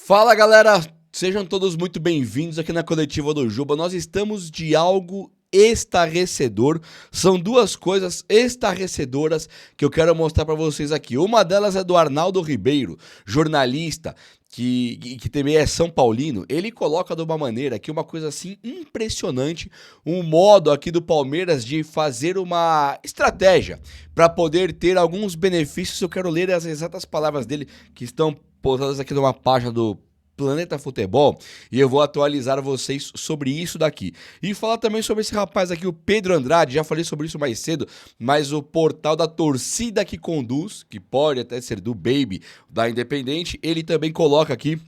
Fala galera, sejam todos muito bem-vindos aqui na Coletiva do Juba. Nós estamos de algo estarrecedor. São duas coisas estarrecedoras que eu quero mostrar para vocês aqui. Uma delas é do Arnaldo Ribeiro, jornalista que também é São Paulino. Ele coloca de uma maneira aqui uma coisa assim impressionante, um modo aqui do Palmeiras de fazer uma estratégia para poder ter alguns benefícios. Eu quero ler as exatas palavras dele que estão postadas aqui numa página do Planeta Futebol, e eu vou atualizar vocês sobre isso daqui. E falar também sobre esse rapaz aqui, o Pedro Andrade. Já falei sobre isso mais cedo, mas o portal da Torcida que Conduz, que pode até ser do Baby, da Independente, ele também coloca aqui,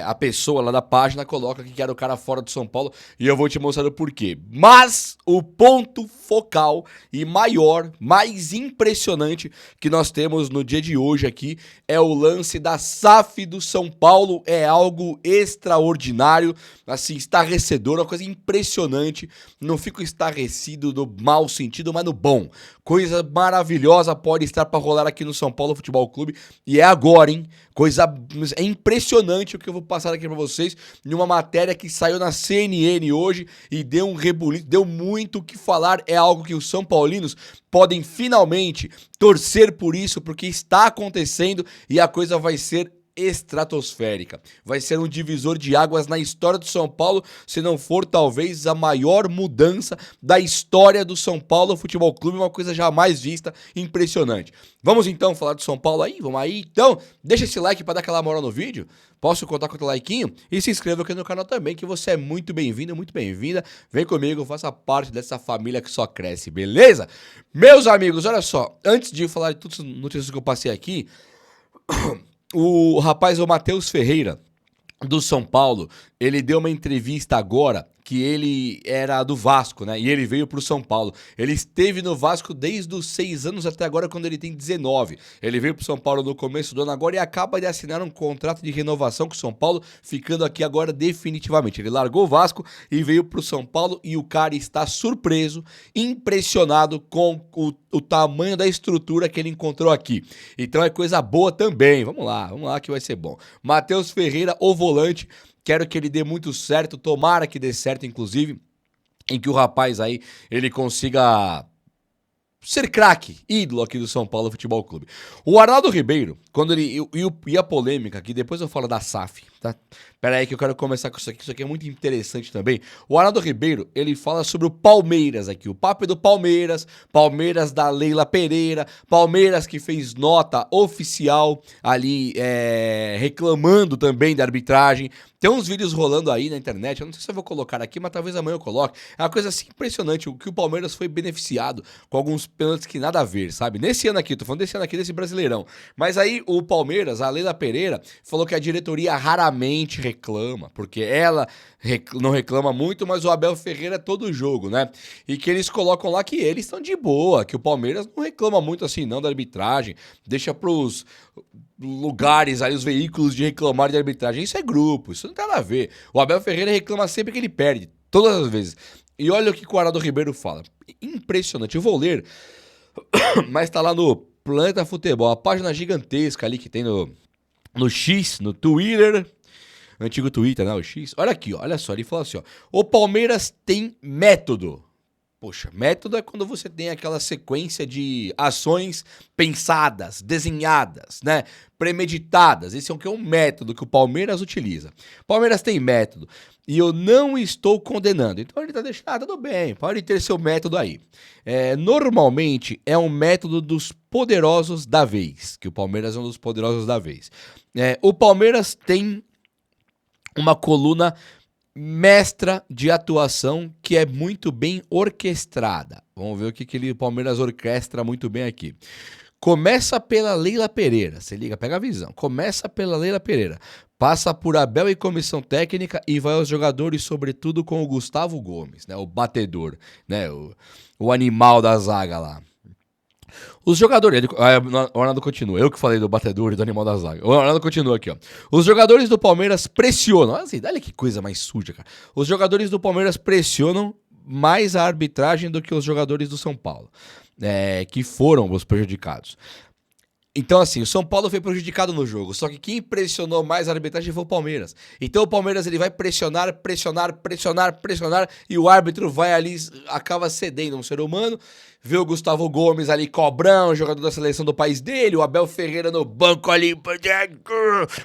a pessoa lá da página coloca que era o cara fora do São Paulo, e eu vou te mostrar o porquê. Mas o ponto focal e maior, mais impressionante que nós temos no dia de hoje aqui é o lance da SAF do São Paulo. É algo extraordinário, assim, estarrecedor, uma coisa impressionante. Não fico estarrecido no mau sentido, mas no bom. Coisa maravilhosa pode estar para rolar aqui no São Paulo Futebol Clube, e é agora, hein? É impressionante o que eu vou passar aqui para vocês, em uma matéria que saiu na CNN hoje e deu um rebuliço, deu muito o que falar. É algo que os São Paulinos podem finalmente torcer por isso, porque está acontecendo e a coisa vai ser estratosférica. Vai ser um divisor de águas na história do São Paulo, se não for talvez a maior mudança da história do São Paulo Futebol Clube, uma coisa jamais vista, impressionante. Vamos então falar do São Paulo aí? Vamos aí? Então, deixa esse like para dar aquela moral no vídeo. Posso contar com o teu likeinho? E se inscreva aqui no canal também, que você é muito bem-vindo, muito bem-vinda. Vem comigo, faça parte dessa família que só cresce, beleza? Meus amigos, olha só, antes de falar de todas as notícias que eu passei aqui, o rapaz, o Matheus Ferreira, do São Paulo, ele deu uma entrevista agora que ele era do Vasco, né? E ele veio pro São Paulo. Ele esteve no Vasco desde os 6 anos até agora, quando ele tem 19. Ele veio pro São Paulo no começo do ano agora e acaba de assinar um contrato de renovação com o São Paulo, ficando aqui agora definitivamente. Ele largou o Vasco e veio pro São Paulo, e o cara está surpreso, impressionado com o tamanho da estrutura que ele encontrou aqui. Então é coisa boa também. Vamos lá que vai ser bom. Matheus Ferreira, o volante. Quero que ele dê muito certo, tomara que dê certo, inclusive, em que o rapaz aí, ele consiga ser craque, ídolo aqui do São Paulo Futebol Clube. O Arnaldo Ribeiro, quando ele... E a polêmica aqui, depois eu falo da SAF, tá? Pera aí que eu quero começar com isso aqui é muito interessante também. O Arnaldo Ribeiro, ele fala sobre o Palmeiras aqui, o papo é do Palmeiras, Palmeiras da Leila Pereira, Palmeiras que fez nota oficial ali, reclamando também da arbitragem. Tem uns vídeos rolando aí na internet, eu não sei se eu vou colocar aqui, mas talvez amanhã eu coloque. É uma coisa assim impressionante, o que o Palmeiras foi beneficiado com alguns pênaltis que nada a ver, sabe? Nesse ano aqui, tô falando desse ano aqui, desse Brasileirão. Mas aí o Palmeiras, a Leila Pereira, falou que a diretoria raramente reclama, porque ela não reclama muito, mas o Abel Ferreira é todo jogo, né? E que eles colocam lá que eles estão de boa, que o Palmeiras não reclama muito assim não da arbitragem, deixa pros lugares ali, os veículos de reclamar de arbitragem. Isso é grupo, isso não tem nada a ver. O Abel Ferreira reclama sempre que ele perde, todas as vezes. E olha o que o Arnaldo Ribeiro fala. Impressionante, eu vou ler, mas tá lá no Planeta Futebol, a página gigantesca ali que tem no X, no Twitter, antigo Twitter, né, o X. Olha aqui, ó, olha só, ele fala assim, ó: o Palmeiras tem método. Poxa, método é quando você tem aquela sequência de ações pensadas, desenhadas, né, premeditadas. Esse é um método que o Palmeiras utiliza. Palmeiras tem método e eu não estou condenando. Então ele tá deixando, tudo bem, pode ter seu método aí. Normalmente é um método dos poderosos da vez, que o Palmeiras é um dos poderosos da vez. O Palmeiras tem uma coluna mestra de atuação que é muito bem orquestrada. Vamos ver o que o Palmeiras orquestra muito bem aqui. Começa pela Leila Pereira, se liga, pega a visão. Começa pela Leila Pereira, passa por Abel e comissão técnica e vai aos jogadores, sobretudo com o Gustavo Gomes, né, o batedor, né, o animal da zaga lá. Os jogadores... O Arnaldo continua. Eu que falei do batedor e do animal da zaga. O Arnaldo continua aqui, ó. Os jogadores do Palmeiras pressionam... Olha que coisa mais suja, cara. Os jogadores do Palmeiras pressionam mais a arbitragem do que os jogadores do São Paulo, que foram os prejudicados. Então, assim, o São Paulo foi prejudicado no jogo, só que quem pressionou mais a arbitragem foi o Palmeiras. Então o Palmeiras ele vai pressionar, pressionar, pressionar, pressionar, e o árbitro vai ali, acaba cedendo um ser humano, vê o Gustavo Gomes ali, cobrão, jogador da seleção do país dele, o Abel Ferreira no banco ali,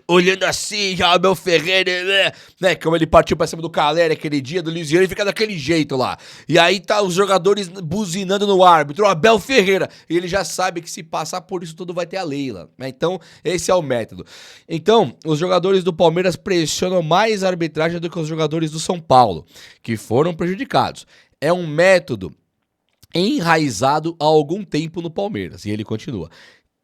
olhando assim, já o Abel Ferreira, né, como ele partiu pra cima do Caleri aquele dia, do Luiziano, ele fica daquele jeito lá. E aí tá os jogadores buzinando no árbitro, o Abel Ferreira, e ele já sabe que se passar por isso tudo vai ter a Leila, né? Então esse é o método. Então, os jogadores do Palmeiras pressionam mais a arbitragem do que os jogadores do São Paulo, que foram prejudicados. É um método enraizado há algum tempo no Palmeiras, e ele continua.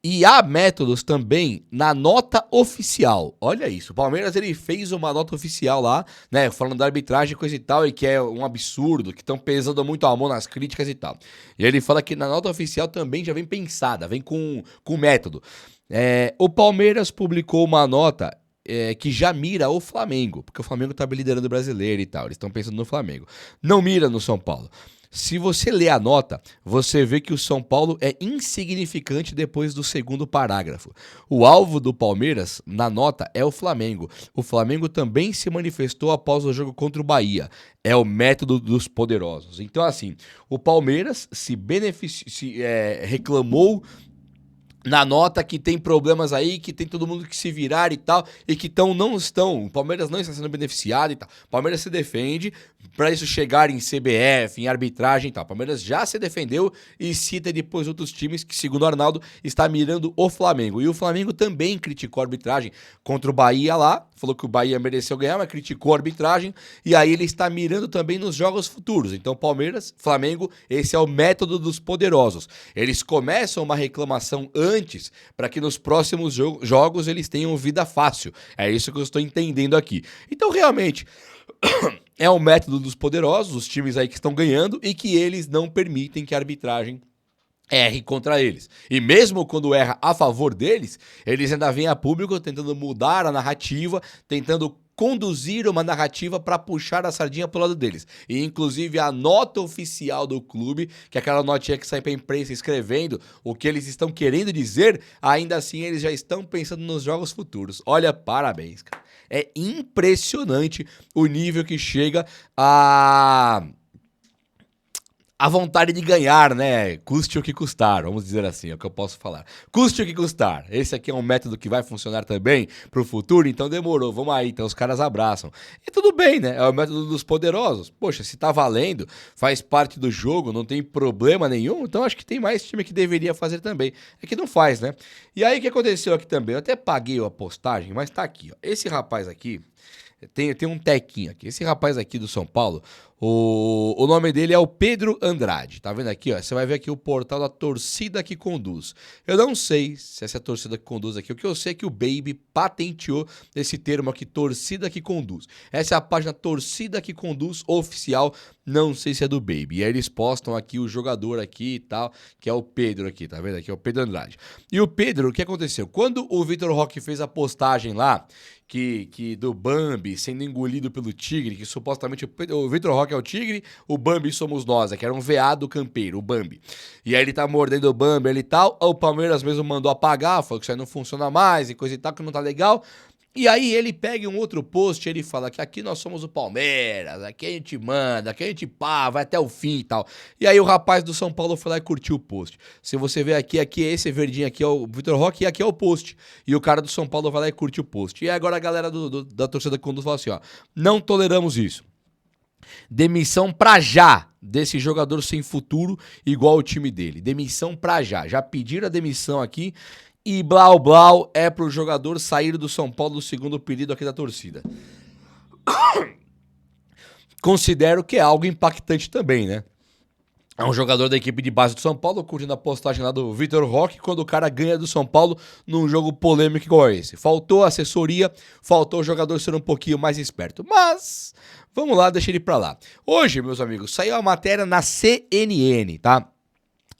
E há métodos também na nota oficial. Olha isso, o Palmeiras ele fez uma nota oficial lá, né, falando da arbitragem, coisa e tal, e que é um absurdo, que estão pesando muito a mão nas críticas e tal. E ele fala que na nota oficial também já vem pensada, vem com método. O Palmeiras publicou uma nota que já mira o Flamengo, porque o Flamengo tá liderando o brasileiro e tal, eles estão pensando no Flamengo. Não mira no São Paulo. Se você ler a nota, você vê que o São Paulo é insignificante depois do segundo parágrafo. O alvo do Palmeiras, na nota, é o Flamengo. O Flamengo também se manifestou após o jogo contra o Bahia. É o método dos poderosos. Então, assim, o Palmeiras reclamou na nota que tem problemas aí, que tem todo mundo que se virar e tal, e que não estão, o Palmeiras não está sendo beneficiado e tal. O Palmeiras se defende para isso chegar em CBF, em arbitragem e tal. O Palmeiras já se defendeu e cita depois outros times que, segundo o Arnaldo, está mirando o Flamengo. E o Flamengo também criticou a arbitragem contra o Bahia lá, falou que o Bahia mereceu ganhar, mas criticou a arbitragem, e aí ele está mirando também nos jogos futuros. Então, Palmeiras, Flamengo, esse é o método dos poderosos. Eles começam uma reclamação antes, para que nos próximos jogos eles tenham vida fácil. É isso que eu estou entendendo aqui. Então, realmente, é o método dos poderosos, os times aí que estão ganhando, e que eles não permitem que a arbitragem erre contra eles. E mesmo quando erra a favor deles, eles ainda vêm a público tentando mudar a narrativa, tentando conduzir uma narrativa para puxar a sardinha pro lado deles. E inclusive a nota oficial do clube, que é aquela notinha que sai pra imprensa escrevendo o que eles estão querendo dizer, ainda assim eles já estão pensando nos jogos futuros. Olha, parabéns, cara. É impressionante o nível que chega a vontade de ganhar, né? Custe o que custar, vamos dizer assim, é o que eu posso falar. Custe o que custar. Esse aqui é um método que vai funcionar também pro futuro, então demorou, vamos aí. Então os caras abraçam. E tudo bem, né? É o método dos poderosos. Poxa, se tá valendo, faz parte do jogo, não tem problema nenhum, então acho que tem mais time que deveria fazer também. É que não faz, né? E aí o que aconteceu aqui também? Eu até paguei a postagem, mas tá aqui, ó. Esse rapaz aqui, tem um tequinho aqui. Esse rapaz aqui do São Paulo, o nome dele é o Pedro Andrade. Tá vendo aqui, ó? Você vai ver aqui o portal da Torcida que Conduz. Eu não sei se essa é a Torcida que Conduz aqui. O que eu sei é que o Baby patenteou esse termo aqui, Torcida que Conduz. Essa é a página Torcida que Conduz oficial. Não sei se é do Baby. E aí eles postam aqui o jogador aqui e tal, que é o Pedro aqui, tá vendo aqui? É o Pedro Andrade. E o Pedro, o que aconteceu? Quando o Vitor Roque fez a postagem lá, que do Bambi sendo engolido pelo tigre, que supostamente o Vitor Roque é o tigre, o Bambi somos nós, que era um veado campeiro, o Bambi. E aí ele tá mordendo o Bambi ali e tal, o Palmeiras mesmo mandou apagar, falou que isso aí não funciona mais e coisa e tal, que não tá legal. E aí ele pega um outro post e ele fala que aqui nós somos o Palmeiras, aqui a gente manda, aqui a gente pá, vai até o fim e tal. E aí o rapaz do São Paulo foi lá e curtiu o post. Se você ver aqui esse verdinho aqui é o Vitor Roque e aqui é o post. E o cara do São Paulo vai lá e curte o post. E agora a galera da torcida que conduz fala assim, ó, não toleramos isso. Demissão pra já desse jogador sem futuro igual o time dele. Demissão pra já. Já pediram a demissão aqui. E blau blau é pro jogador sair do São Paulo, do segundo pedido aqui da torcida. Considero que é algo impactante também, né? É um jogador da equipe de base do São Paulo, curtindo a postagem lá do Vitor Roque, quando o cara ganha do São Paulo num jogo polêmico igual esse. Faltou assessoria, faltou o jogador ser um pouquinho mais esperto. Mas, vamos lá, deixa ele pra lá. Hoje, meus amigos, saiu a matéria na CNN, tá?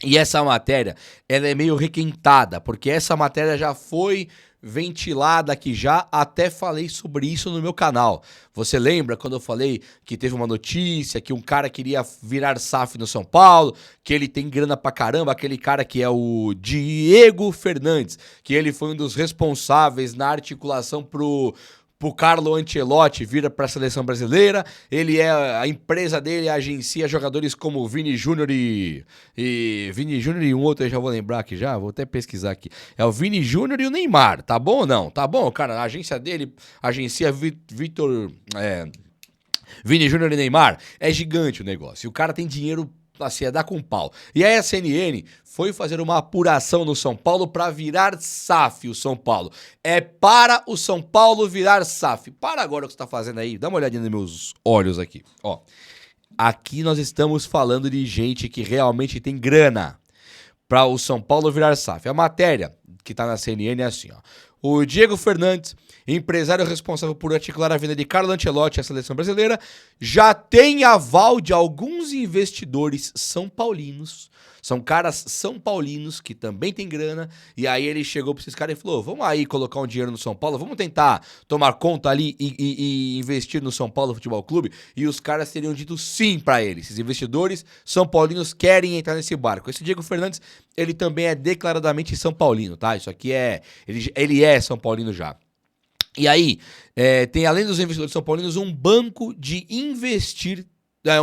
E essa matéria, ela é meio requentada, porque essa matéria já foi ventilada aqui já, até falei sobre isso no meu canal. Você lembra quando eu falei que teve uma notícia que um cara queria virar SAF no São Paulo, que ele tem grana pra caramba, aquele cara que é o Diego Fernandes, que ele foi um dos responsáveis na articulação pro Carlo Ancelotti vir para a seleção brasileira. A empresa dele agencia jogadores como Vini Júnior e Vini Júnior e um outro, eu já vou lembrar aqui já, vou até pesquisar aqui. É o Vini Júnior e o Neymar, tá bom ou não? Tá bom, cara, a agência dele agencia Vini Júnior e Neymar, é gigante o negócio. E o cara tem dinheiro assim, é dar com pau. E aí a CNN foi fazer uma apuração no São Paulo para virar SAF o São Paulo. É para o São Paulo virar SAF. Para agora o que você tá fazendo aí. Dá uma olhadinha nos meus olhos aqui. Ó, aqui nós estamos falando de gente que realmente tem grana para o São Paulo virar SAF. A matéria que tá na CNN é assim, ó. O Diego Fernandes, empresário responsável por articular a vinda de Carlo Ancelotti à seleção brasileira, já tem aval de alguns investidores são paulinos. São caras são paulinos que também tem grana. E aí ele chegou para esses caras e falou: vamos aí colocar um dinheiro no São Paulo, vamos tentar tomar conta ali e investir no São Paulo Futebol Clube. E os caras teriam dito sim para ele. Esses investidores são paulinos querem entrar nesse barco. Esse Diego Fernandes, ele também é declaradamente São Paulino, tá? Isso aqui ele é São Paulino já. E aí, tem além dos investidores são paulinos, um banco de investir,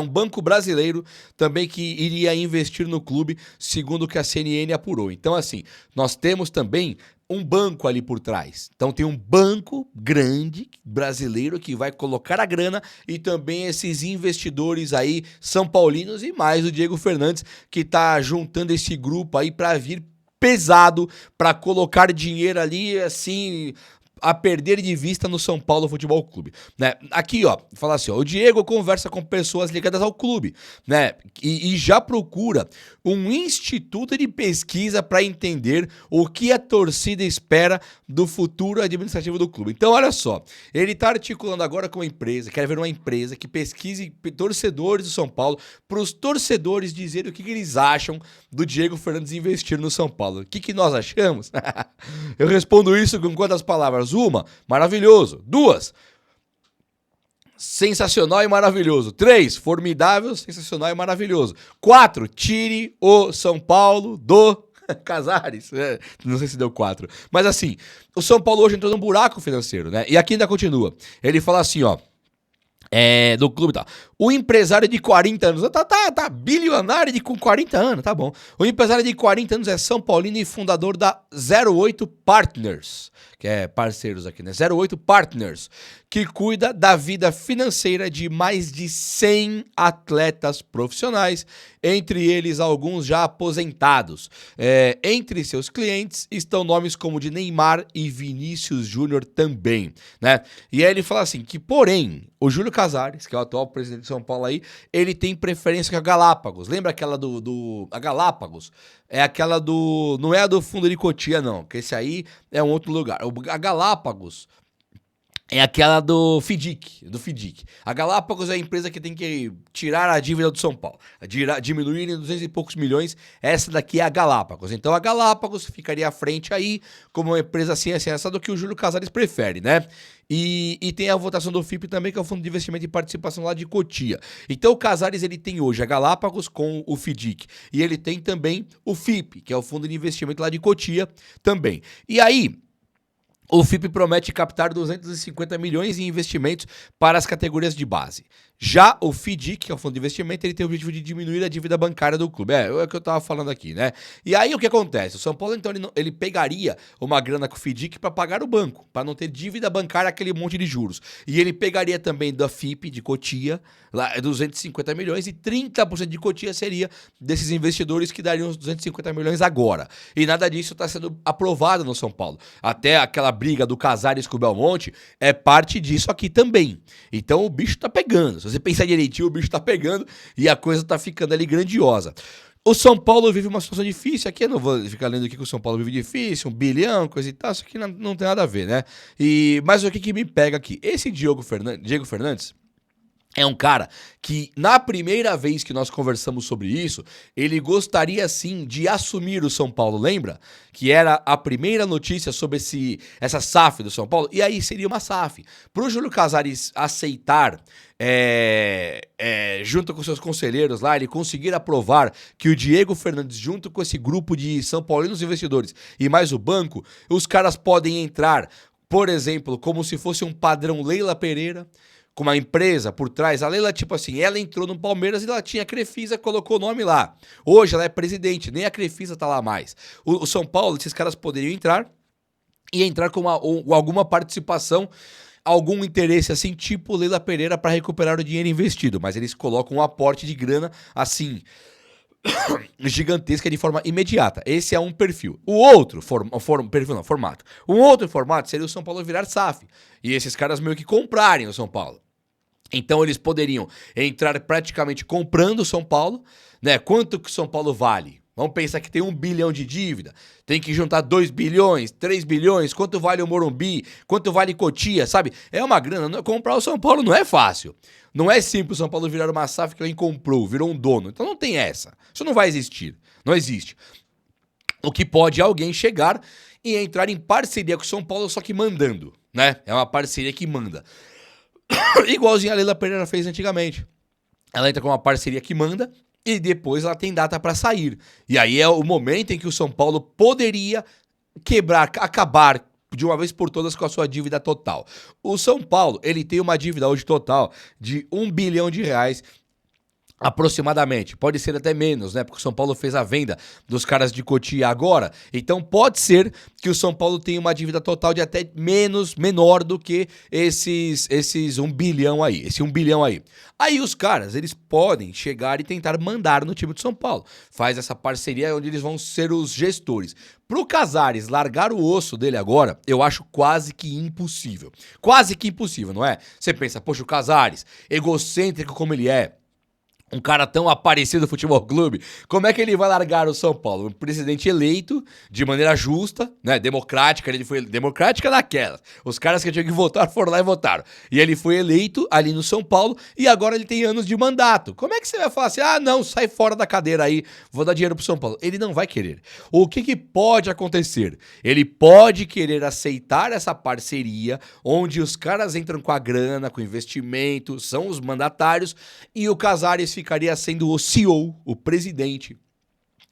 um banco brasileiro também que iria investir no clube, segundo o que a CNN apurou. Então, assim, nós temos também um banco ali por trás. Então tem um banco grande brasileiro que vai colocar a grana e também esses investidores aí são paulinos e mais o Diego Fernandes que tá juntando esse grupo aí para vir pesado, para colocar dinheiro ali assim a perder de vista no São Paulo Futebol Clube, né? Aqui, ó, fala assim, ó, o Diego conversa com pessoas ligadas ao clube, né? E já procura um instituto de pesquisa para entender o que a torcida espera do futuro administrativo do clube. Então, olha só, ele tá articulando agora com uma empresa, quer ver uma empresa que pesquise torcedores do São Paulo, para os torcedores dizerem o que eles acham do Diego Fernandes investir no São Paulo. O que nós achamos? Eu respondo isso com quantas palavras? Uma, maravilhoso. Duas, sensacional e maravilhoso. 3, formidável, sensacional e maravilhoso. 4, tire o São Paulo do Casares. Não sei se deu 4. Mas assim, o São Paulo hoje entrou num buraco financeiro, né? E aqui ainda continua. Ele fala assim, ó. Do clube e tal. O empresário de 40 anos, tá bilionário com 40 anos, tá bom. O empresário de 40 anos é São Paulino e fundador da 08 Partners, que é parceiros aqui, né? 08 Partners, que cuida da vida financeira de mais de 100 atletas profissionais, entre eles alguns já aposentados. Entre seus clientes estão nomes como de Neymar e Vinícius Júnior também, né? E aí ele fala assim, que porém, o Júlio Casares, que é o atual presidente de São Paulo aí, ele tem preferência com a Galápagos. Lembra aquela a Galápagos? É aquela não é a do fundo de Cotia, não, que esse aí é um outro lugar. A Galápagos é aquela do FIDIC. A Galápagos é a empresa que tem que tirar a dívida do São Paulo, diminuir em 200 e poucos milhões. Essa daqui é a Galápagos. Então a Galápagos ficaria à frente aí como uma empresa assim, essa do que o Júlio Casares prefere, né? E tem a votação do FIP também, que é o Fundo de Investimento e Participação lá de Cotia. Então o Casares, ele tem hoje a Galápagos com o FIDIC. E ele tem também o FIP, que é o Fundo de Investimento lá de Cotia também. E aí, o FIP promete captar 250 milhões em investimentos para as categorias de base. Já o FIDIC, que é o fundo de investimento, ele tem o objetivo de diminuir a dívida bancária do clube. É o que eu tava falando aqui, né? E aí o que acontece? O São Paulo, então, ele pegaria uma grana com o FIDIC para pagar o banco, para não ter dívida bancária, aquele monte de juros. E ele pegaria também da FIP, de Cotia, lá 250 milhões, e 30% de Cotia seria desses investidores que dariam os 250 milhões agora. E nada disso está sendo aprovado no São Paulo. Até aquela briga do Casares com o Belmonte é parte disso aqui também. Então o bicho tá pegando. Se você pensar direitinho, o bicho tá pegando e a coisa tá ficando ali grandiosa. O São Paulo vive uma situação difícil. Aqui eu não vou ficar lendo aqui que o São Paulo vive difícil, 1 bilhão, coisa e tal. Isso aqui não tem nada a ver, né? Mas o que me pega aqui? Esse Diego Fernandes É um cara que, na primeira vez que nós conversamos sobre isso, ele gostaria sim de assumir o São Paulo, lembra? Que era a primeira notícia sobre essa SAF do São Paulo, e aí seria uma SAF. Para o Júlio Casares aceitar, junto com seus conselheiros lá, ele conseguir aprovar que o Diego Fernandes, junto com esse grupo de São Paulinos investidores e mais o banco, os caras podem entrar, por exemplo, como se fosse um padrão Leila Pereira, com uma empresa por trás. A Leila, tipo assim, ela entrou no Palmeiras e ela tinha a Crefisa, colocou o nome lá. Hoje ela é presidente, nem a Crefisa tá lá mais. O São Paulo, esses caras poderiam entrar e entrar com alguma participação, algum interesse assim, tipo Leila Pereira, para recuperar o dinheiro investido. Mas eles colocam um aporte de grana assim gigantesca de forma imediata. Esse é um perfil. O outro formato. Um outro formato seria o São Paulo virar SAF. E esses caras meio que comprarem o São Paulo. Então eles poderiam entrar praticamente comprando o São Paulo, né? Quanto que o São Paulo vale? Vamos pensar que tem 1 bilhão de dívida, tem que juntar 2 bilhões, 3 bilhões, quanto vale o Morumbi, quanto vale Cotia, sabe? É uma grana, comprar o São Paulo não é fácil. Não é simples o São Paulo virar uma SAF que alguém comprou, virou um dono. Então não tem essa. Isso não vai existir. Não existe. O que pode é alguém chegar e entrar em parceria com o São Paulo, só que mandando, né? É uma parceria que manda. Igualzinho a Leila Pereira fez antigamente. Ela entra com uma parceria que manda e depois ela tem data para sair. E aí é o momento em que o São Paulo poderia acabar de uma vez por todas com a sua dívida total. O São Paulo, ele tem uma dívida hoje total de 1 bilhão de reais aproximadamente, pode ser até menos, né? Porque o São Paulo fez a venda dos caras de Cotia agora, então pode ser que o São Paulo tenha uma dívida total de até menor do que esses 1 bilhão aí, esse 1 bilhão aí. Aí os caras, eles podem chegar e tentar mandar no time do São Paulo. Faz essa parceria onde eles vão ser os gestores. Pro Casares largar o osso dele agora, eu acho quase que impossível. Quase que impossível, não é? Você pensa, poxa, o Casares, egocêntrico como ele é, um cara tão aparecido do futebol clube, como é que ele vai largar o São Paulo? Um presidente eleito de maneira justa, né, democrática, ele foi democrática naquela. Os caras que tinham que votar foram lá e votaram. E ele foi eleito ali no São Paulo e agora ele tem anos de mandato. Como é que você vai falar assim, ah não, sai fora da cadeira aí, vou dar dinheiro pro São Paulo? Ele não vai querer. O que pode acontecer? Ele pode querer aceitar essa parceria, onde os caras entram com a grana, com investimento, são os mandatários e o Casares ficaria sendo o CEO, o presidente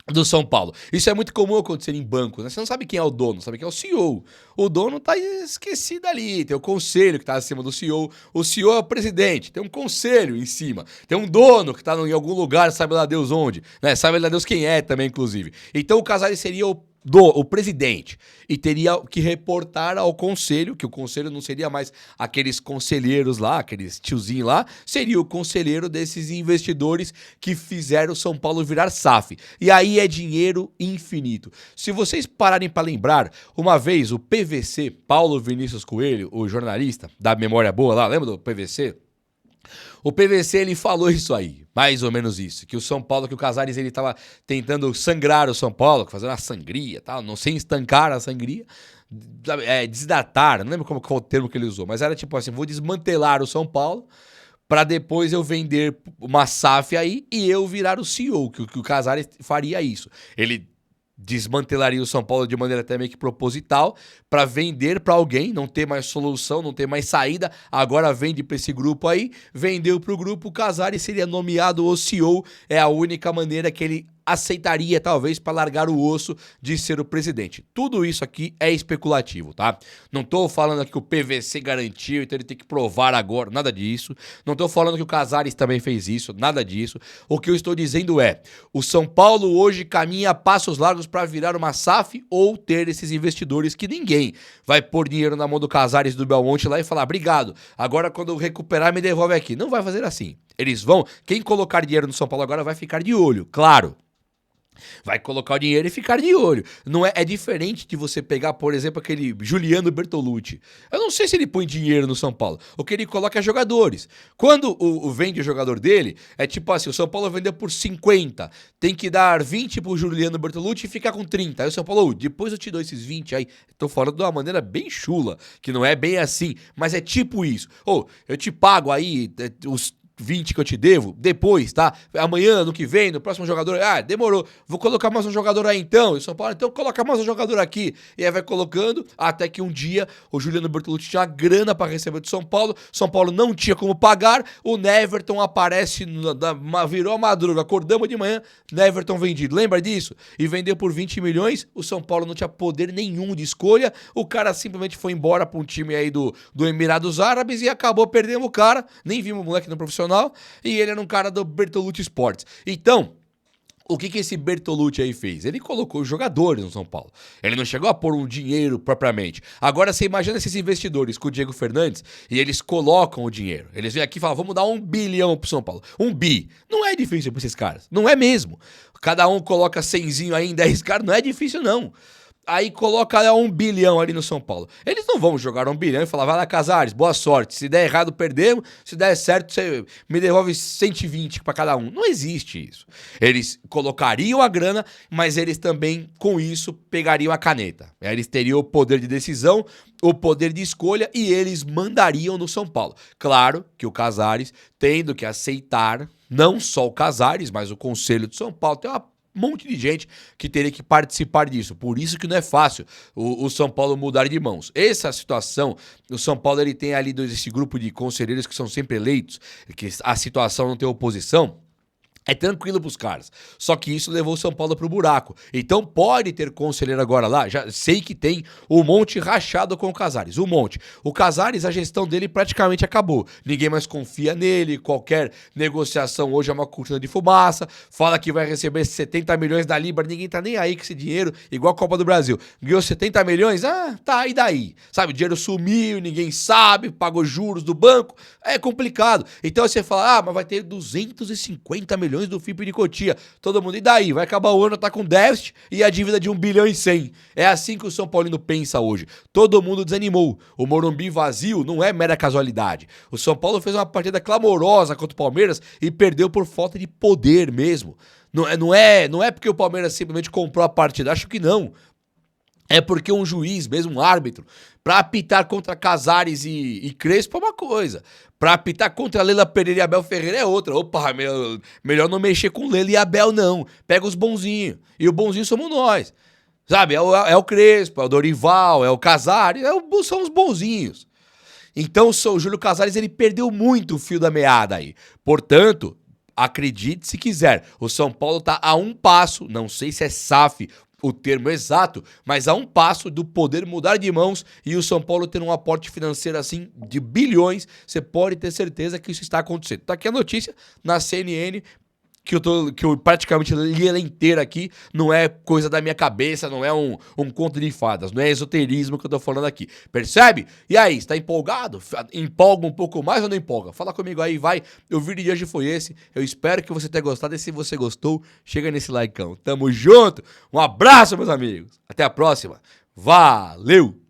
do São Paulo. Isso é muito comum acontecer em bancos, né? Você não sabe quem é o dono, sabe quem é o CEO. O dono tá esquecido ali, tem o conselho que tá acima do CEO. O CEO é o presidente, tem um conselho em cima. Tem um dono que tá em algum lugar, sabe lá Deus onde, né? Sabe lá Deus quem é também, inclusive. Então o Casares seria o presidente e teria que reportar ao conselho, que o conselho não seria mais aqueles conselheiros lá, aqueles tiozinhos lá, seria o conselheiro desses investidores que fizeram o São Paulo virar SAF. E aí é dinheiro infinito. Se vocês pararem para lembrar, uma vez o PVC, Paulo Vinícius Coelho, o jornalista da Memória Boa lá, lembra do PVC? O PVC, ele falou isso aí, mais ou menos isso, que o São Paulo, que o Casares, ele tava tentando sangrar o São Paulo, fazendo uma sangria, tal, não sei, estancar a sangria, desidratar, não lembro qual o termo que ele usou, mas era tipo assim, vou desmantelar o São Paulo para depois eu vender uma SAF aí e eu virar o CEO, que o Casares faria isso. Ele desmantelaria o São Paulo de maneira até meio que proposital para vender para alguém, não ter mais solução, não ter mais saída, agora vende para esse grupo aí, vendeu para o grupo, o Casares seria nomeado o CEO, é a única maneira que ele aceitaria talvez para largar o osso de ser o presidente. Tudo isso aqui é especulativo, tá? Não tô falando aqui que o PVC garantiu, então ele tem que provar agora, nada disso. Não tô falando que o Casares também fez isso, nada disso. O que eu estou dizendo é, o São Paulo hoje caminha a passos largos para virar uma SAF ou ter esses investidores que ninguém vai pôr dinheiro na mão do Casares do Belmonte lá e falar, obrigado, agora quando eu recuperar me devolve aqui. Não vai fazer assim. Eles vão, quem colocar dinheiro no São Paulo agora vai ficar de olho, claro. Vai colocar o dinheiro e ficar de olho. Não é diferente de você pegar, por exemplo, aquele Juliano Bertolucci. Eu não sei se ele põe dinheiro no São Paulo. O que ele coloca é jogadores. Quando vende o jogador dele, é tipo assim, o São Paulo vendeu por 50, tem que dar 20 pro Juliano Bertolucci e ficar com 30. Aí o São Paulo, depois eu te dou esses 20 aí. Tô falando de uma maneira bem chula, que não é bem assim, mas é tipo isso. Eu te pago aí os 20 que eu te devo? Depois, tá? Amanhã, no que vem, no próximo jogador. Ah, demorou. Vou colocar mais um jogador aí então. E o São Paulo, então coloca mais um jogador aqui. E aí vai colocando, até que um dia o Juliano Bertolucci tinha grana para receber do São Paulo. São Paulo não tinha como pagar. O Neverton aparece, virou a madruga. Acordamos de manhã, Neverton vendido. Lembra disso? E vendeu por 20 milhões. O São Paulo não tinha poder nenhum de escolha. O cara simplesmente foi embora para um time aí do Emirados Árabes e acabou perdendo o cara. Nem vimos o moleque no profissional. E ele era um cara do Bertolucci Sports. Então, o que esse Bertolucci aí fez? Ele colocou os jogadores no São Paulo. Ele não chegou a pôr um dinheiro propriamente. Agora você imagina esses investidores com o Diego Fernandes e eles colocam o dinheiro. Eles vêm aqui e falam, vamos dar 1 bilhão pro São Paulo. 1 bi. Não é difícil pra esses caras. Não é mesmo. Cada um coloca 100zinho aí em 10 caras. Não é difícil, não. Aí coloca 1 bilhão ali no São Paulo. Eles não vão jogar 1 bilhão e falar, vai lá, Casares, boa sorte. Se der errado, perdemos. Se der certo, você me devolve 120 para cada um. Não existe isso. Eles colocariam a grana, mas eles também, com isso, pegariam a caneta. Eles teriam o poder de decisão, o poder de escolha e eles mandariam no São Paulo. Claro que o Casares, tendo que aceitar, não só o Casares, mas o Conselho de São Paulo, tem uma monte de gente que teria que participar disso. Por isso que não é fácil o São Paulo mudar de mãos. Essa situação, o São Paulo ele tem ali esse grupo de conselheiros que são sempre eleitos, que a situação não tem oposição. É tranquilo pros caras. Só que isso levou o São Paulo pro buraco. Então pode ter conselheiro agora lá. Já sei que tem um monte rachado com o Casares. Um monte. O Casares, a gestão dele praticamente acabou. Ninguém mais confia nele. Qualquer negociação hoje é uma cortina de fumaça. Fala que vai receber 70 milhões da Libra. Ninguém tá nem aí com esse dinheiro. Igual a Copa do Brasil. Ganhou 70 milhões? Ah, tá. E daí? Sabe, o dinheiro sumiu, ninguém sabe. Pagou juros do banco. É complicado. Então você fala, mas vai ter 250 milhões do FIP de Cotia. Todo mundo, e daí? Vai acabar o ano, tá com déficit e a dívida de 1 bilhão e 100. É assim que o São Paulino pensa hoje. Todo mundo desanimou. O Morumbi vazio não é mera casualidade. O São Paulo fez uma partida clamorosa contra o Palmeiras e perdeu por falta de poder mesmo. Não é porque o Palmeiras simplesmente comprou a partida. Acho que não. É porque um juiz, mesmo um árbitro, pra apitar contra Casares e Crespo é uma coisa. Pra apitar contra Leila Pereira e Abel Ferreira é outra. Opa, melhor não mexer com Leila e Abel, não. Pega os bonzinhos. E o bonzinho somos nós. Sabe, é o Crespo, é o Dorival, é o Casares, são os bonzinhos. Então o Júlio Casares, ele perdeu muito o fio da meada aí. Portanto, acredite se quiser, o São Paulo tá a um passo, não sei se é SAF o termo exato, mas a um passo do poder mudar de mãos e o São Paulo ter um aporte financeiro assim de bilhões, você pode ter certeza que isso está acontecendo. Tá aqui a notícia na CNN, que eu praticamente li ela inteira aqui, não é coisa da minha cabeça, não é um conto de fadas, não é esoterismo que eu tô falando aqui. Percebe? E aí, está empolgado? Empolga um pouco mais ou não empolga? Fala comigo aí, vai. O vídeo de hoje foi esse. Eu espero que você tenha gostado e se você gostou, chega nesse likeão. Tamo junto. Um abraço, meus amigos. Até a próxima. Valeu!